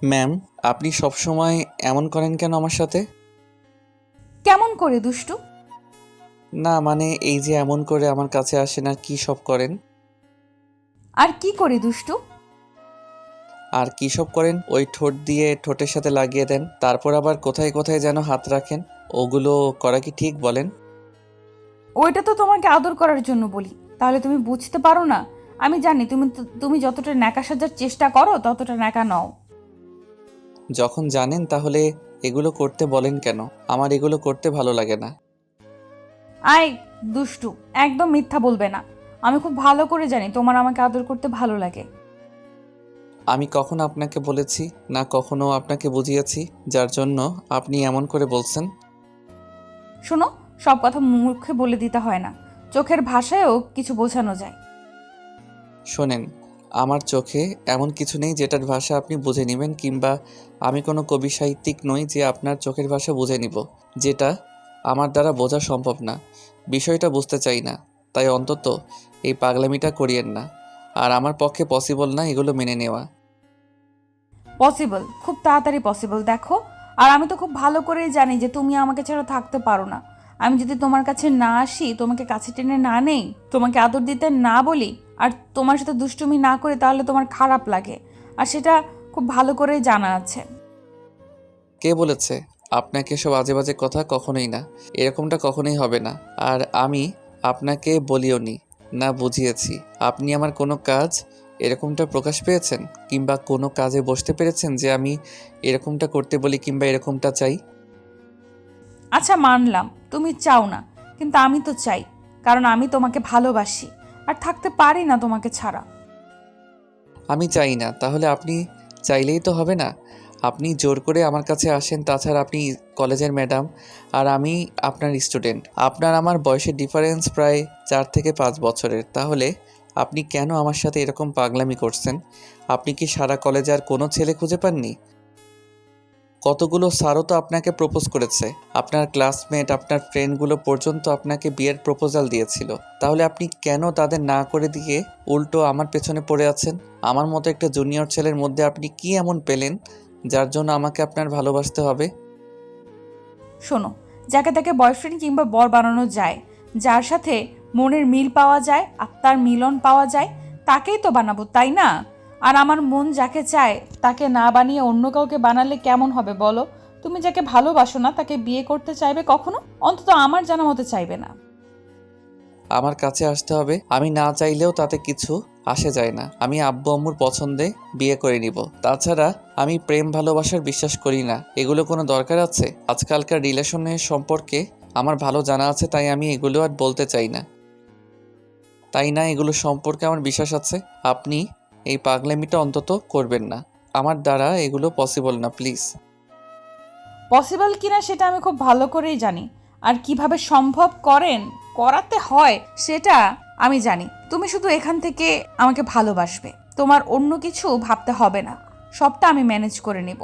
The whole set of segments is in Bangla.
ম্যাম, আপনি সবসময় এমন করেন কেন আমার সাথে? কেমন করে দুষ্টু? না মানে এই যে এমন করে আমার কাছে আসেন আর কি সব করেন। আর কি করে দুষ্টু? আর কি সব করেন ওই ঠোঁট দিয়ে ঠোঁটের সাথে লাগিয়ে দেন, তারপর আবার কোথায় কোথায় যেন হাত রাখেন। ওগুলো করা কি ঠিক বলেন? ওইটা তো তোমাকে আদর করার জন্য বলি। তাহলে তুমি বুঝতে পারো না? আমি জানি তুমি যতটা ন্যাকা সাজার চেষ্টা করো ততটা ন্যাকা নও। যখন জানেন তাহলে এগুলো করতে বলেন কেন? আমার এগুলো করতে ভালো লাগে না। আই দুষ্টু, একদম মিথ্যা বলবে না। আমি খুব ভালো করে জানি তোমার আমাকে আদর করতে ভালো লাগে। আমি কখনো আপনাকে বলেছি, না কখনো আপনাকে বুঝিয়েছি, যার জন্য আপনি এমন করে বলছেন? শোনো, সব কথা মুখে বলে দিতে হয় না, চোখের ভাষায়ও কিছু বোঝানো যায়। শোনেন, আমার চোখে এমন কিছু নেই যেটার ভাষা আপনি বুঝে নেবেন, কিংবা আমি কোনো কবি সাহিত্যিক নই যে আপনার চোখের ভাষা বুঝে নিব, যেটা আমার দ্বারা বোঝা সম্ভব না। বিষয়টা বুঝতে চাই না, তাই অন্তত এই পাগলামিটা করিয়েন না। আর আমার পক্ষে পসিবল না এগুলো মেনে নেওয়া। পসিবল, খুব তাড়াতাড়ি পসিবল, দেখো। আর আমি তো খুব ভালো করেই জানি যে তুমি আমাকে ছাড়া থাকতে পারো না। আমি যদি তোমার কাছে না আসি, তোমাকে কাছে টেনে না নেই, তোমাকে আদর দিতে না বলি, আর তোমার সাথে দুষ্টুমি না করি, তাহলে তোমার খারাপ লাগে। আর সেটা খুব ভালো করেই জানা আছে। কে বলেছে? আপনাকে সব আজে বাজে কথা কখনোই না, এরকমটা কখনোই হবে না। আর আমি আপনাকে বলিও নি, না বুঝিয়েছি। আপনি আমার কোনো কাজ এরকমটা প্রকাশ পেয়েছেন, কিংবা কোনো কাজে বসতে পেরেছেন যে আমি এরকমটা করতে বলি কিংবা এরকমটা চাই? আচ্ছা, মানলাম তুমি চাও না, কিন্তু আমি তো চাই। কারণ আমি তোমাকে ভালোবাসি, আর থাকতে পারি না তোমাকে ছাড়া। আমি চাই না, তাহলে আপনি চাইলেই তো হবে না। আপনি জোর করে আমার কাছে আসেন, তাছাড়া আপনি কলেজের ম্যাডাম আর আমি আপনার স্টুডেন্ট। আপনার আমার বয়সের ডিফারেন্স প্রায় 4 থেকে 5 বছরের। তাহলে আপনি কেন আমার সাথে এরকম পাগলামি করছেন? আপনি কি সারা কলেজে আর কোনো ছেলে খুঁজে পাননি? কতগুলো স্যারও তো আপনাকে প্রপোজ করেছে, আপনার ক্লাসমেট আপনার ফ্রেন্ডগুলো পর্যন্ত আপনাকে বিয়ের প্রপোজাল দিয়েছিল। তাহলে আপনি কেন তাদের না করে দিয়ে উল্টো আমার পেছনে পড়ে আছেন? আমার মতো একটা জুনিয়র ছেলের মধ্যে আপনি কি এমন পেলেন যার জন্য আমাকে আপনার ভালোবাসতে হবে? শোনো, যাকে তাকে বয়ফ্রেন্ড কিংবা বর বানানো যায়, যার সাথে মনের মিল পাওয়া যায়, আত্মার মিলন পাওয়া যায়, তাকেই তো বানাবো, তাই না? আর আমার মন যাকে চায় তাকে না বানিয়ে অন্য কাউকে বানালে কেমন হবে বলো? তুমি যাকে ভালোবাসো না তাকে বিয়ে করতে চাইবে কখনো? অন্তত আমার জানা মতে চাইবে না। আমার কাছে আসতে হবে, আমি না চাইলেও তাতে কিছু আসে যায় না। আমি আব্বু আম্মুর পছন্দে বিয়ে করে নিব। তাছাড়া আমি প্রেম ভালোবাসার বিশ্বাস করি না, এগুলো কোনো দরকার আছে? আজকালকার রিলেশনের সম্পর্কে আমার ভালো জানা আছে, তাই আমি এগুলো আর বলতে চাই না। তাই না, এগুলো সম্পর্কে আমার বিশ্বাস আছে। আপনি এই পাগলামিটা অন্তত করবেন না। আমার দ্বারা এগুলো পসিবল না, প্লিজ। পসিবল কিনা সেটা আমি খুব ভালো করেই জানি। আর কিভাবে সম্ভব করাতে হয় সেটা আমি জানি। তুমি শুধু এখান থেকে আমাকে ভালোবাসবে, তোমার অন্য কিছু ভাবতে হবে না। সবটা আমি ম্যানেজ করে নেব।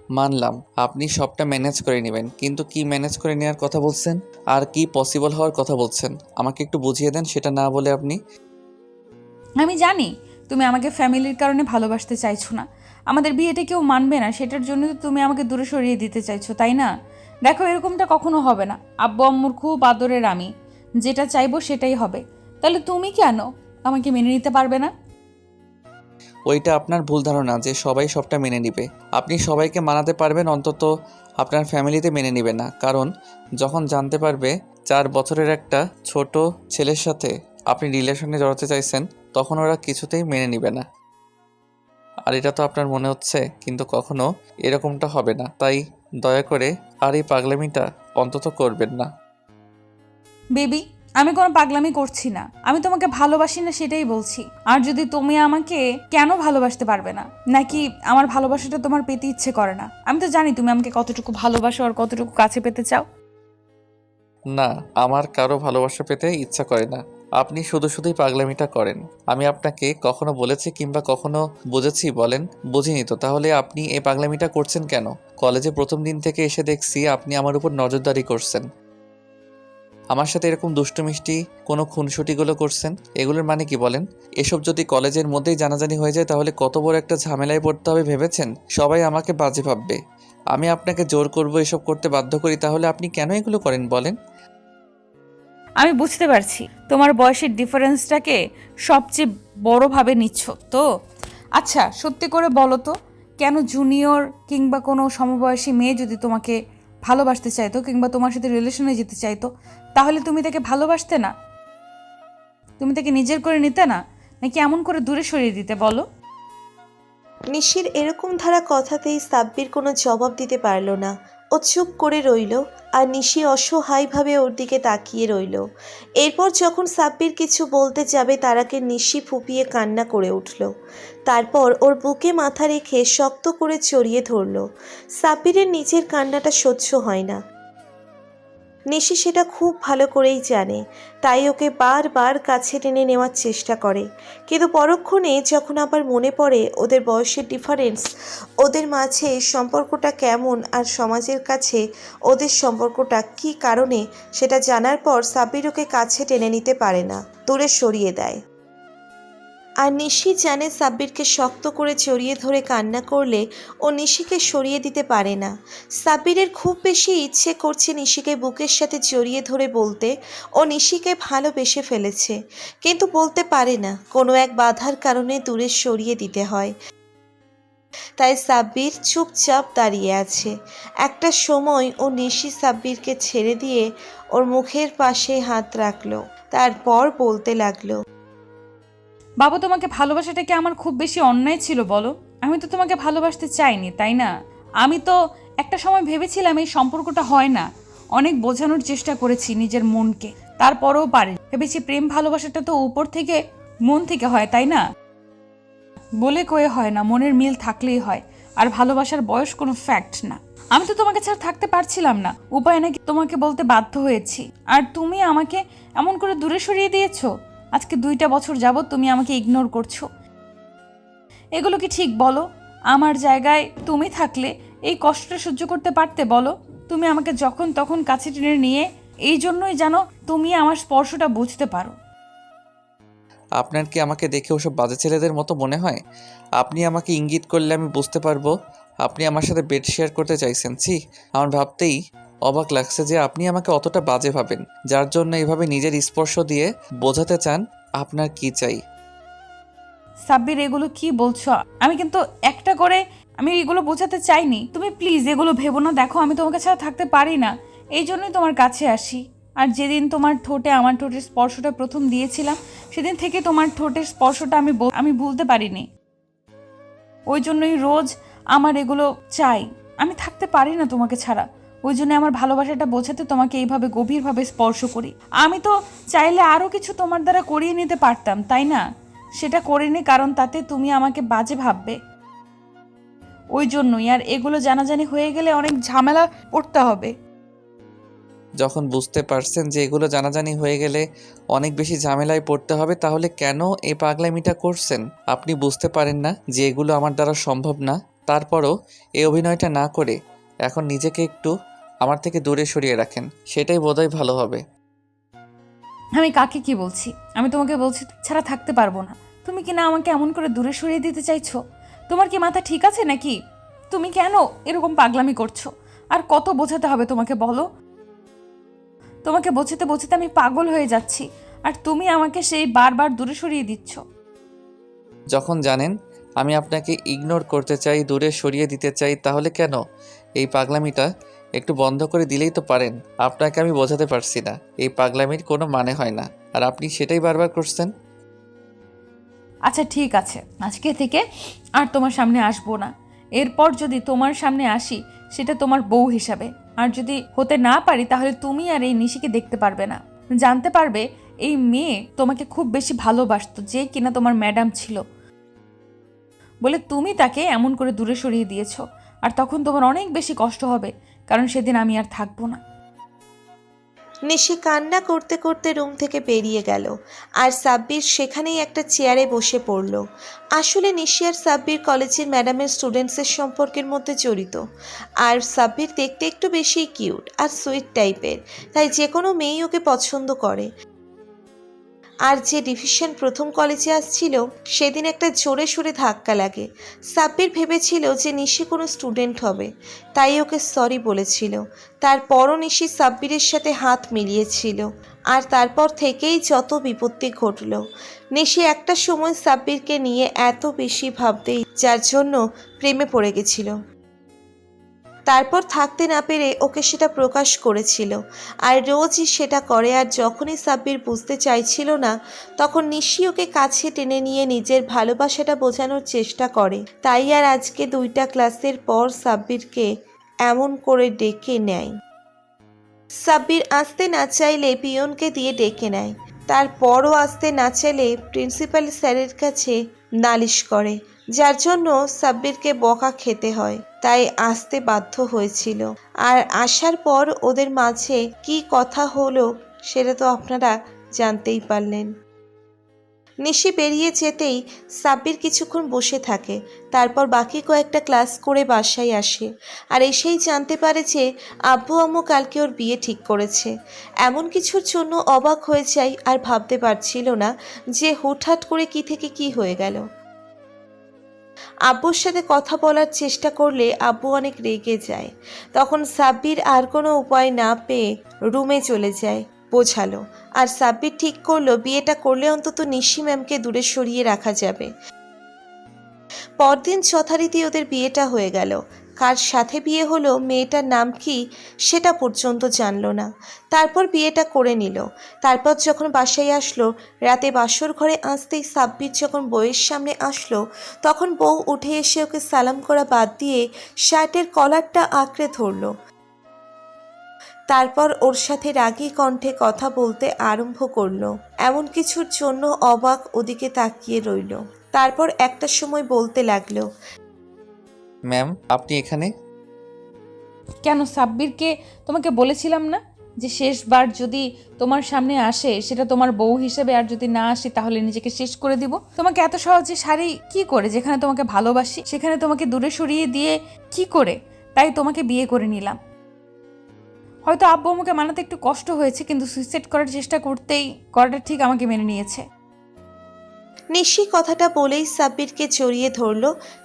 মানলাম আপনি সবটা ম্যানেজ করে নেবেন, কিন্তু কি ম্যানেজ করে নেওয়ার কথা বলছেন? আর কি পসিবল হওয়ার কথা বলছেন? আমাকে একটু বুঝিয়ে দেন, সেটা না বলে আপনি। আমি জানি তুমি আমাকে ফ্যামিলির কারণে ভালোবাসতে চাইছো না। আমাদের বিয়েটা কেউ মানবে না, সেটার জন্য তো তুমি আমাকে দূরে সরিয়ে দিতে চাইছো, তাই না? দেখো, এরকমটা কখনো হবে না। আব্বু আম্মুর খুব আদরের আমি, যেটা চাইবো সেটাই হবে। তাহলে তুমি কেন আমাকে মেনে নিতে পারবে না? ওইটা আপনার ভুল ধারণা যে সবাই সবটা মেনে নিবে। আপনি সবাইকে মানাতে পারবেন, অন্তত আপনার ফ্যামিলিতে মেনে নিবে না। কারণ যখন জানতে পারবে 4 বছরের একটা ছোট ছেলের সাথে আপনি রিলেশনে জড়াতে চাইছেন, তখন ওরা কিছুতেই মেনে নিবে না। আর এটা তো আপনার মনে হচ্ছে, কিন্তু কখনো এরকমটা হবে না। তাই দয়া করে আর এই পাগলামিটা অন্তত করবেন না। বেবি, আমি কোনো পাগলামি করছি না। আমি তোমাকে ভালোবাসি না সেটাই বলছি। আর যদি তুমি আমাকে কেন ভালোবাসতে পারবে না, নাকি আমার ভালোবাসাটা তোমার পেতে ইচ্ছে করে না? আমি তো জানি তুমি আমাকে কতটুকু ভালোবাসো আর কতটুকু কাছে পেতে চাও। না, আমার কারো ভালোবাসা পেতে ইচ্ছা করে না। আপনি শুধু শুধুই পাগলামিটা করেন। আমি আপনাকে কখনো বলেছি কিংবা কখনো বুঝেছি বলেন? বুঝিনি তো, তাহলে আপনি এই পাগলামিটা করছেন কেন? কলেজে প্রথম দিন থেকে এসে দেখছি আপনি আমার উপর নজরদারি করছেন। আমার সাথে এরকম দুষ্টু মিষ্টি কোনো খুনসুটিগুলো করছেন, এগুলোর মানে কি বলেন? এসব যদি কলেজের মধ্যেই জানাজানি হয়ে যায় তাহলে কত বড় একটা ঝামেলায় পড়তে হবে ভেবেছেন? সবাই আমাকে বাজে ভাববে। আমি আপনাকে জোর করব এসব করতে বাধ্য করি, তাহলে আপনি কেন এগুলো করেন বলেন? আমি বুঝতে পারছি তোমার বয়সের ডিফারেন্সটাকে সবচেয়ে বড়ভাবে নিচ্ছ তো। আচ্ছা সত্যি করে বলো তো, কেন জুনিয়র কিংবা কোনো সমবয়সী মেয়ে যদি তোমাকে ভালোবাসতে চাইতো কিংবা তোমার সাথে রিলেশনে যেতে চাইতো, তাহলে তুমি তাকে ভালোবাসতে না? তুমি তাকে নিজের করে নিতে না, নাকি এমন করে দূরে সরিয়ে দিতে বলো? নিশির এরকম ধারা কথাতেই সাব্বির কোনো জবাব দিতে পারল না। ও চুপ করে রইল আর নিশি অসহায়ভাবে ওর দিকে তাকিয়ে রইল। এরপর যখন সাব্বির কিছু বলতে যাবে তার আগে নিশি ফুপিয়ে কান্না করে উঠল। তারপর ওর বুকে মাথা রেখে শক্ত করে জড়িয়ে ধরল। সাব্বিরের নিজের কান্নাটা সহ্য হয় না। নিশি সেটা খুব ভালো করেই জানে, তাই ওকে বারবার কাছে টেনে নেওয়ার চেষ্টা করে। কিন্তু পরক্ষণে যখন আবার মনে পড়ে ওদের বয়সের ডিফারেন্স, ওদের মাঝে সম্পর্কটা কেমন আর সমাজের কাছে ওদের সম্পর্কটা কী কারণে, সেটা জানার পর সাব্বির ওকে কাছে টেনে নিতে পারে না, দূরে সরিয়ে দেয়। আর নিশি জানে সাব্বিরকে শক্ত করে জড়িয়ে ধরে কান্না করলে ও নিশিকে সরিয়ে দিতে পারে না। সাব্বিরের খুব বেশি ইচ্ছে করছে নিশিকে বুকের সাথে জড়িয়ে ধরে বলতে ও নিশিকে ভালোবেসে ফেলেছে, কিন্তু বলতে পারে না, কোনো এক বাধার কারণে দূরে সরিয়ে দিতে হয়। তাই সাব্বির চুপচাপ দাঁড়িয়ে আছে। একটা সময় ও নিশি সাব্বিরকে ছেড়ে দিয়ে ওর মুখের পাশে হাত রাখলো, তারপর বলতে লাগলো, বাবু তোমাকে ভালোবাসাটা কি আমার খুব বেশি অন্যায় ছিল বলো? আমি তো তোমাকে ভালোবাসতে চাইনি, তাই না? আমি তো একটা সময় ভেবেছিলাম এই সম্পর্কটা হয় না, অনেক বোঝানোর চেষ্টা করেছি নিজের মনকে, তারপরেও পারি। ভেবেছি প্রেম ভালোবাসাটা তো উপর থেকে মন থেকে হয়, তাই না? বলে কয়ে হয় না, মনের মিল থাকলেই হয়। আর ভালোবাসার বয়স কোনো ফ্যাক্ট না। আমি তো তোমাকে ছাড়া থাকতে পারছিলাম না, উপায় নাকি তোমাকে বলতে বাধ্য হয়েছি, আর তুমি আমাকে এমন করে দূরে সরিয়ে দিয়েছো। আজকে 2টা বছর যাবত তুমি আমাকে ইগনোর করছো। এগুলো কি ঠিক বলো? আমার জায়গায় তুমি থাকলে এই কষ্টটা সহ্য করতে পারতে বলো? তুমি আমাকে যখন তখন কাছে টেনে নিয়ে, এই জন্যই জানো তুমি আমার স্পর্শটা বুঝতে পারো। আপনার কি আমাকে দেখে ওসব বাজে ছেলেদের মতো মনে হয়? আপনি আমাকে ইঙ্গিত করলে আমি বুঝতে পারবো আপনি আমার সাথে বেড শেয়ার করতে চাইছেন। ছি, আমার ভাবতেই অবাক লাগছে যে আপনি আমাকে অতটা বাজে ভাবেন, যার জন্য এইভাবে নিজের স্পর্শ দিয়ে বোঝাতে চান আপনার কি চাই। সাব্বির এগুলো কি বলছো? আমি কিন্তু একটা করে আমি এগুলো বোঝাতে চাইনি, তুমি প্লিজ এগুলো ভেবো না। দেখো আমি তোমাকে ছাড়া থাকতে পারি না, এই জন্যই তোমার কাছে আসি। আর যেদিন তোমার ঠোঁটে আমার ঠোঁটের স্পর্শটা প্রথম দিয়েছিলাম, সেদিন থেকে তোমার ঠোঁটের স্পর্শটা আমি ভুলতে পারিনি। ওই জন্যই রোজ আমার এগুলো চাই। আমি থাকতে পারি না তোমাকে ছাড়া, ওই জন্য আমার ভালোবাসাটা বোঝাতে তোমাকে এইভাবে গভীরভাবে স্পর্শ করি। আমি তো চাইলে আরও কিছু তোমার দ্বারা করিয়ে নিতে পারতাম, তাই না? সেটা করিনি, কারণ তাতে তুমি আমাকে বাজে ভাববে, ওই জন্যই। আর এগুলো জানাজানি হয়ে গেলে অনেক ঝামেলা পড়তে হবে। যখন বুঝতে পারছেন যে এগুলো জানাজানি হয়ে গেলে অনেক বেশি ঝামেলায় পড়তে হবে, তাহলে কেন এই পাগলামিটা করছেন? আপনি বুঝতে পারেন না যে এগুলো আমার দ্বারা সম্ভব না? তারপরও এই অভিনয়টা না করে এখন নিজেকে একটু আমার থেকে দূরে সরিয়ে রাখেন, সেটাই বোধহয় ভালো হবে। আমি কাকে কি বলছি? আমি তোমাকে বলছি ছাড়া থাকতে পারবো না। তুমি কি না আমাকে এমন করে দূরে সরিয়ে দিতে চাইছো? তোমার কি মাথা ঠিক আছে নাকি? তুমি কেন এরকম পাগলামি করছো? আর কত বোঝাতে হবে তোমাকে বলো? তোমাকে বোঝাতে বোঝাতে আমি পাগল হয়ে যাচ্ছি, আর তুমি আমাকে সেই বারবার দূরে সরিয়ে দিচ্ছ। যখন জানেন আমি আপনাকে ইগনোর করতে চাই, দূরে সরিয়ে দিতে চাই, তাহলে কেন এই পাগলামিটা একটু বন্ধ করে দিলেই তো পারেন। আপনাকে আমি বোঝাতে পারছি না, এই পাগলামির কোনো মানে হয় না, আর আপনি সেটাই বারবার করছেন। আচ্ছা ঠিক আছে, আজকে থেকে আর তোমার সামনে আসবো না। এরপর যদি তোমার সামনে আসি, সেটা তোমার বউ হিসাবে। আর যদি হতে না পারি, তাহলে তুমি আর এই নিশিকে দেখতে পারবে না। জানতে পারবে এই মেয়ে তোমাকে খুব বেশি ভালোবাসতো, যে কিনা তোমার ম্যাডাম ছিল বলে তুমি তাকে এমন করে দূরে সরিয়ে দিয়েছো। আর তখন তোমার অনেক বেশি কষ্ট হবে, কারণ সেদিন আমি আর থাকবো না। নিশি কান্না করতে করতে রুম থেকে বেরিয়ে গেল আর সাব্বির সেখানেই একটা চেয়ারে বসে পড়ল। আসলে নিশি আর সাব্বির কলেজের ম্যাডামের স্টুডেন্টসের সম্পর্কের মধ্যে জড়িত। আর সাব্বির দেখতে একটু বেশি কিউট আর সুইট টাইপের, তাই যে কোনো মেয়েই ওকে পছন্দ করে। আর যে ডিভিশন প্রথম কলেজে আসছিল সেদিন একটা জোরে সোরে ধাক্কা লাগে। সাব্বির ভেবেছিল যে নিশি কোনো স্টুডেন্ট হবে, তাই ওকে সরি বলেছিল। তারপরও নিশি সাব্বিরের সাথে হাত মিলিয়েছিল, আর তারপর থেকেই যত বিপত্তি ঘটল। নিশি একটা সময় সাব্বিরকে নিয়ে এত বেশি ভাবতেই যার জন্য প্রেমে পড়ে গেছিল। তারপর থাকতে না পেরে ওকে সেটা প্রকাশ করেছিল, আর রোজই সেটা করে। আর যখনই সাব্বির বুঝতে চাইছিল না, তখন নিশি ওকে কাছে টেনে নিয়ে নিজের ভালোবাসাটা বোঝানোর চেষ্টা করে। তাই আর আজকে 2টা ক্লাসের পর সাব্বিরকে এমন করে ডেকে নেয়। সাব্বির আসতে না চাইলে পিয়নকে দিয়ে ডেকে নেয়, তারপরও আসতে না চাইলে প্রিন্সিপাল স্যারের কাছে নালিশ করে, যার জন্য সাব্বিরকে বকা খেতে হয়। তাই আসতে বাধ্য হয়েছিল। আর আসার পর ওদের মাঝে কি কথা হলো সেটা তো আপনারা জানতেই পারলেন। নিশি বেরিয়ে যেতেই সাব্বির কিছুক্ষণ বসে থাকে, তারপর বাকি কয়েকটা ক্লাস করে বাসায় আসে। আর এসেই জানতে পারে যে আব্বু আম্মু কালকে ওর বিয়ে ঠিক করেছে। এমন কিছুর জন্য অবাক হয়ে যায়, আর ভাবতে পারছিল না যে হুটহাট করে কি থেকে কি হয়ে গেল। আব্বুর সাথে কথা বলার চেষ্টা করলে আব্বু অনেক রেগে যায়। তখন সাব্বির আর কোনো উপায় না পেয়ে রুমে চলে যায়, বোঝালো। আর সাব্বির ঠিক করলো বিয়েটা করলে অন্তত নিশি ম্যামকে দূরে সরিয়ে রাখা যাবে। পরদিন যথারীতি ওদের বিয়েটা হয়ে গেল। কার সাথে বিয়ে হলো, মেয়েটার নাম কি সেটা পর্যন্ত জানলো না। তারপর বিয়েটা করে নিল। তারপর যখন বাসায় আসলো, রাতে বাসর ঘরে আসতেই সাব্বির যখন বউয়ের সামনে আসলো, তখন বউ উঠে এসে ওকে সালাম করা বাদ দিয়ে শার্টের কলারটা আঁকড়ে ধরলো। তারপর ওর সাথে রাগী কণ্ঠে কথা বলতে আরম্ভ করলো। এমন কিছুর জন্য অবাক ওদিকে তাকিয়ে রইল। তারপর একটা সময় বলতে লাগলো, ম্যাম আপনি এখানে? কেন সাব্বিরকে তোমাকে বলেছিলাম না যে শেষবার যদি তোমার সামনে আসে সেটা তোমার বউ হিসেবে, আর যদি না আসে তাহলে নিজেকে শেষ করে দিব। তোমাকে এত সহজে শাড়ি কি করে, যেখানে তোমাকে ভালোবাসি সেখানে তোমাকে দূরে সরিয়ে দিয়ে কি করে? তাই তোমাকে বিয়ে করে নিলাম। হয়তো আব্বু আমাকে মানাতে একটু কষ্ট হয়েছে, কিন্তু সুইসাইড করার চেষ্টা করাটা ঠিক আমাকে মেনে নিয়েছে। নিশি কথাটা বলেই সাব্বিরকে জড়িয়ে ধরল।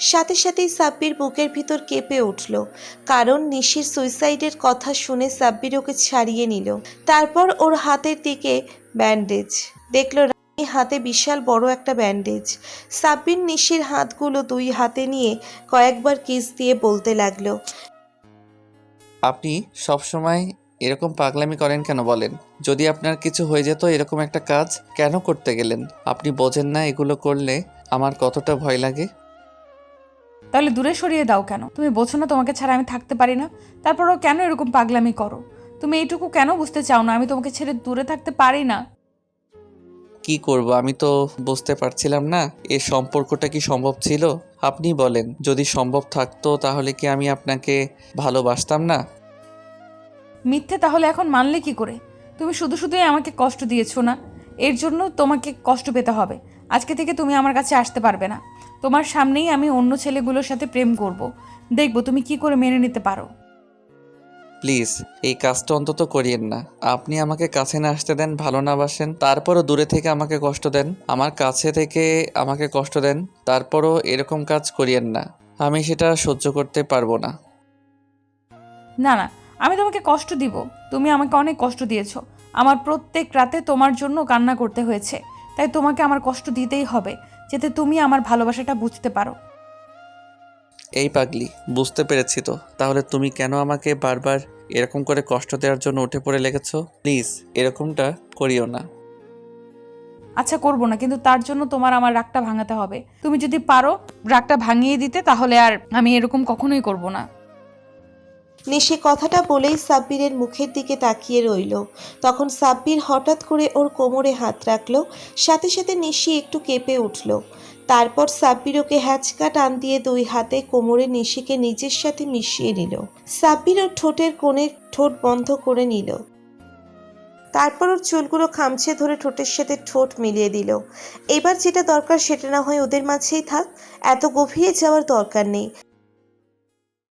সাথে সাথেই সাব্বির বুকের ভিতর কেঁপে উঠল, কারণ নিশির সুইসাইডের কথা শুনে সাব্বির ওকে ছাড়িয়ে নিল। তারপর ওর হাতের দিকে ব্যান্ডেজ দেখল, হাতে বিশাল বড় একটা ব্যান্ডেজ। সাব্বির নিশির হাতগুলো 2 হাতে নিয়ে কয়েকবার কিস দিয়ে বলতে লাগলো, আপনি সব সময় এরকম পাগলামি করেন কেন বলেন? যদি আপনার কিছু হয়ে যেত এরকম একটা কাজ কেন করতে গেলেন? আপনি বোঝেন না এগুলো করলে আমার কতটা ভয় লাগে? তাহলে দূরে সরিয়ে দাও কেন? তুমি বোঝো না তোমাকে ছাড়া আমি থাকতে পারি না? তারপরও কেন এরকম পাগলামি করো? তুমি এইটুকু কেন বুঝতে চাও না আমি তোমাকে ছেড়ে দূরে থাকতে পারি না? কি করব আমি তো বুঝতে পারছিলাম না এর সম্পর্কটা কি সম্ভব ছিল। আপনি বলেন, যদি সম্ভব থাকতো তাহলে কি আমি আপনাকে ভালোবাসতাম না? মিথ্যে তাহলে এখন মানলে কি করে? তুমি শুধু শুধুই আমাকে কষ্ট দিয়েছো না, এর জন্য তোমাকে কষ্ট পেতে হবে। আজকে থেকে তুমি আমার কাছে আসতে পারবে না। তোমার সামনেই আমি অন্য ছেলেগুলোর সাথে প্রেম করব। দেখবো তুমি কি করে মেনে নিতে পারো। প্লিজ এই কাজটা অন্তত করিয়েন না। আপনি আমাকে কাছে না আসতে দেন, ভালো না বাসেন, তারপরও দূরে থেকে আমাকে কষ্ট দেন। আমার কাছে থেকে আমাকে কষ্ট দেন, তারপরও এরকম কাজ করিয়েন না। আমি সেটা সহ্য করতে পারবো না। না না, আমি তোমাকে কষ্ট দিব? তুমি আমাকে অনেক কষ্ট দিয়েছো। আমার প্রত্যেক রাতে তোমার জন্য কান্না করতে হয়েছে। তাই তোমাকে আমার কষ্ট দিতেই হবে, যাতে তুমি আমার ভালোবাসাটা বুঝতে পারো। এই পাগলি, বুঝতে পেরেছি তো। তাহলে তুমি কেন আমাকে বারবার এরকম করে কষ্ট দেওয়ার জন্য উঠে পড়ে লেগেছো? প্লিজ এরকমটা করিও না। আচ্ছা করবো না, কিন্তু তার জন্য তোমার আমার রাগটা ভাঙাতে হবে। তুমি যদি পারো রাগটা ভাঙিয়ে দিতে, তাহলে আর আমি এরকম কখনোই করব না। নিশি কথাটা বলেই সাব্বিরের মুখের দিকে তাকিয়ে রইল। তখন সাব্বির হঠাৎ করে ওর কোমরে হাত রাখলো। সাথে সাথে নিশি একটু কেঁপে উঠল। তারপর সাব্বির ওকে হ্যাচকা টান দিয়ে 2 হাতে কোমরে নিশিকে নিজের সাথে মিশিয়ে নিল। সাব্বির ওর ঠোঁটের কোণে ঠোঁট বন্ধ করে নিল। তারপর ওর চুলগুলো খামচে ধরে ঠোঁটের সাথে ঠোঁট মিলিয়ে দিল। এবার যেটা দরকার সেটা না হয় ওদের মাঝেই থাক, এত গভীরে যাওয়ার দরকার নেই।